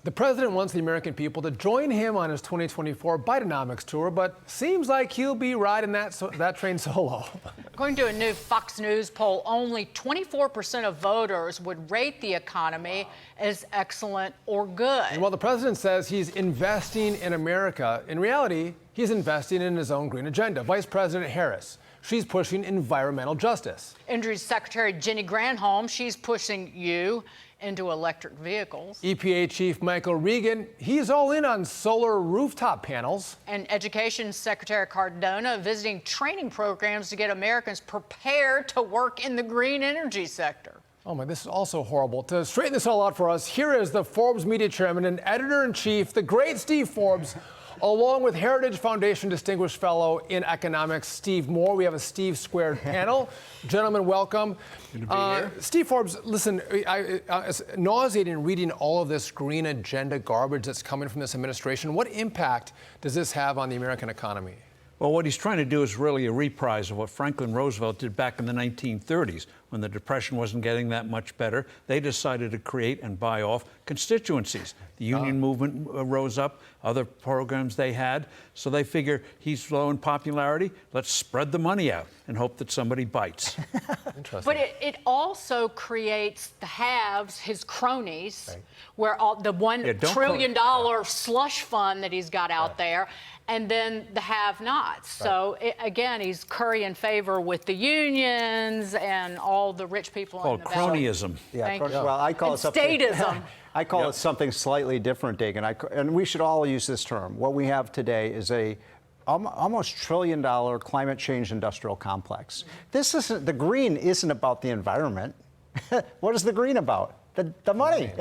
The president wants the American people to join him on his 2024 Bidenomics tour, but seems like he'll be riding that train solo. According to a new Fox News poll, only 24% of voters would rate the economy as excellent or good. And while the president says he's investing in America, in reality, he's investing in his own green agenda. Vice President Harris, she's pushing environmental justice. Energy Secretary Jenny Granholm, she's pushing you into electric vehicles. EPA Chief Michael Regan, he's all in on solar rooftop panels. And Education Secretary Cardona visiting training programs to get Americans prepared to work in the green energy sector. Oh my, this is also horrible. To straighten this all out for us, here is the Forbes media chairman and editor-in-chief, the great Steve Forbes, along with Heritage Foundation Distinguished Fellow in Economics, Steve Moore. We have a Steve Squared panel. Gentlemen, welcome. Good to be here. Steve Forbes, listen, it's nauseating reading all of this green agenda garbage that's coming from this administration. What impact does this have on the American economy? Well, what he's trying to do is really a reprise of what Franklin Roosevelt did back in the 1930s when the Depression wasn't getting that much better. They decided to create and buy off constituencies. The union movement rose up, other programs they had. So they figure he's low in popularity. Let's spread the money out and hope that somebody bites. Interesting. But it also creates the haves, his cronies, right, where all the $1 trillion slush fund that he's got out there, and then the have-nots. So, again, he's currying favor with the unions and all the rich people in the cronyism. Yeah, well, I call it something. Statism. I call it something slightly different, Dagan. And we should all use this term. What we have today is a almost $1 trillion climate change industrial complex. This isn't, the green isn't about the environment. What is the green about? The money.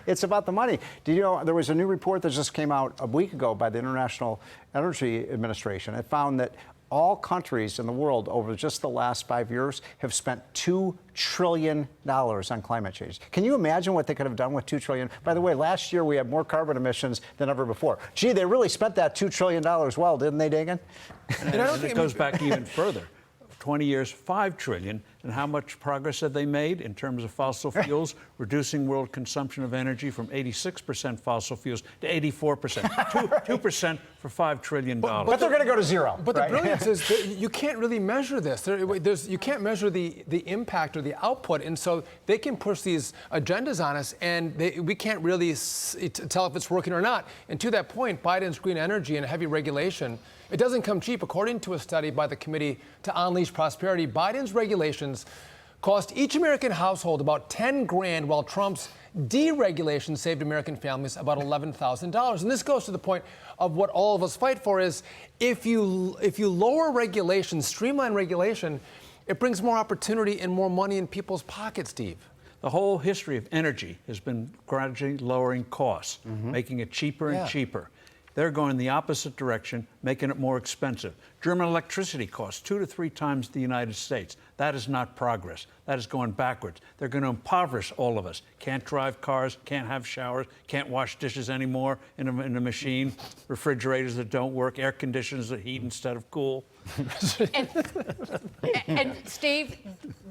It's about the money. Did you know there was a new report that just came out a week ago by the International Energy Administration? It found that all countries in the world over just the last 5 years have spent $2 trillion on climate change. Can you imagine what they could have done with $2 trillion? By the way, last year we had more carbon emissions than ever before. Gee, they really spent that $2 trillion well, didn't they, Dagan? And it goes back even further. 20 years, $5 trillion. And how much progress have they made in terms of fossil fuels, reducing world consumption of energy from 86% fossil fuels to 84%, 2% for $5 trillion. But they're going to go to zero. But the brilliance is that you can't really measure this. You can't measure the impact or the output, and so they can push these agendas on us, and we can't really tell if it's working or not. And to that point, Biden's green energy and heavy regulation, it doesn't come cheap. According to a study by the Committee to Unleash Prosperity, Biden's regulations cost each American household about $10 grand, while Trump's deregulation saved American families about $11,000. And this goes to the point of what all of us fight for: is if you lower regulation, streamline regulation, it brings more opportunity and more money in people's pockets, Steve. The whole history of energy has been gradually lowering costs, making it cheaper and cheaper. They're going the opposite direction, making it more expensive. German electricity costs 2 to 3 times the United States. That is not progress. That is going backwards. They're going to impoverish all of us. Can't drive cars, can't have showers, can't wash dishes anymore in a machine, refrigerators that don't work, air conditioners that heat instead of cool. And Steve,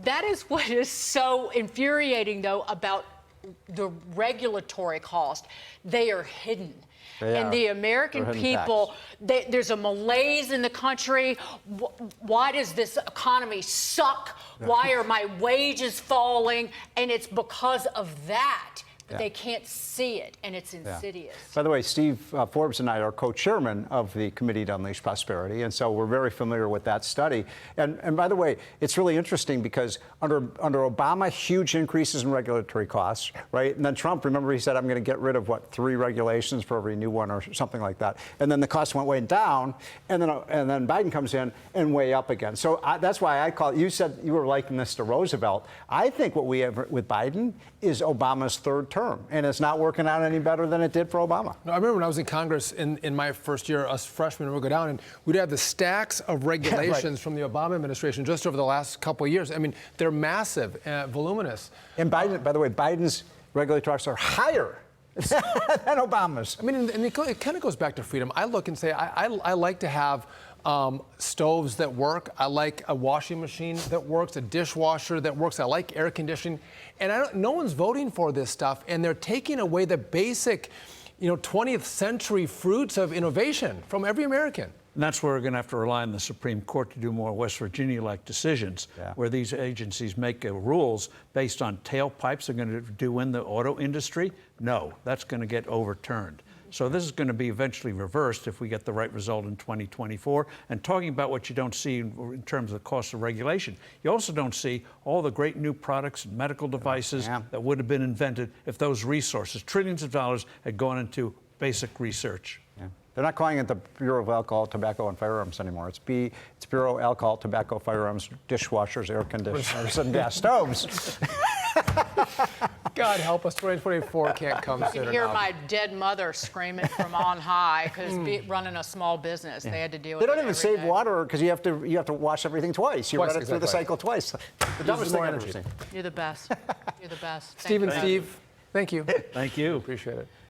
that is what is so infuriating, though, about the regulatory cost. They are hidden. And the American people, there's a malaise in the country. Why does this economy suck? Why are my wages falling? And it's because of that. But they can't see it, and it's insidious. By the way, Steve Forbes and I are co-chairman of the Committee to Unleash Prosperity, and so we're very familiar with that study. And by the way, it's really interesting because under Obama, huge increases in regulatory costs, right? And then Trump, remember, he said, I'm going to get rid of, 3 regulations for every new one or something like that. And then the costs went way down, and then Biden comes in and way up again. So that's why I call it, you said you were liking this to Roosevelt. I think what we have with Biden is Obama's third term, and it's not working out any better than it did for Obama. No, I remember when I was in Congress in my first year, us freshmen would go down and we'd have the stacks of regulations from the Obama administration just over the last couple of years. I mean, they're massive, voluminous. And Biden, by the way, Biden's regulatory costs are higher than Obama's. I mean, and it kind of goes back to freedom. I look and say, I like to have stoves that work. I like a washing machine that works, a dishwasher that works. I like air conditioning. And no one's voting for this stuff, and they're taking away the basic 20th century fruits of innovation from every American. And that's where we're going to have to rely on the Supreme Court to do more West Virginia-like decisions, where these agencies make rules based on tailpipes. They're going to do in the auto industry. No, that's going to get overturned. So this is going to be eventually reversed if we get the right result in 2024. And talking about what you don't see in terms of the cost of regulation, you also don't see all the great new products and medical devices that would have been invented if those resources, trillions of dollars, had gone into basic research. They're not calling it the Bureau of Alcohol, Tobacco, and Firearms anymore. It's Bureau of Alcohol, Tobacco, Firearms, Dishwashers, Air Conditioners, and gas stoves. God help us, 2024 can't come soon You enough. can hear my dead mother screaming from on high because running a small business, they had to deal with They it don't even every save day. water because you have to wash everything twice. You run it through the cycle twice. The dumbest thing I've ever seen. You're the best. You're the best. Thank Steve and you. Steve, thank you. Thank you. Appreciate it.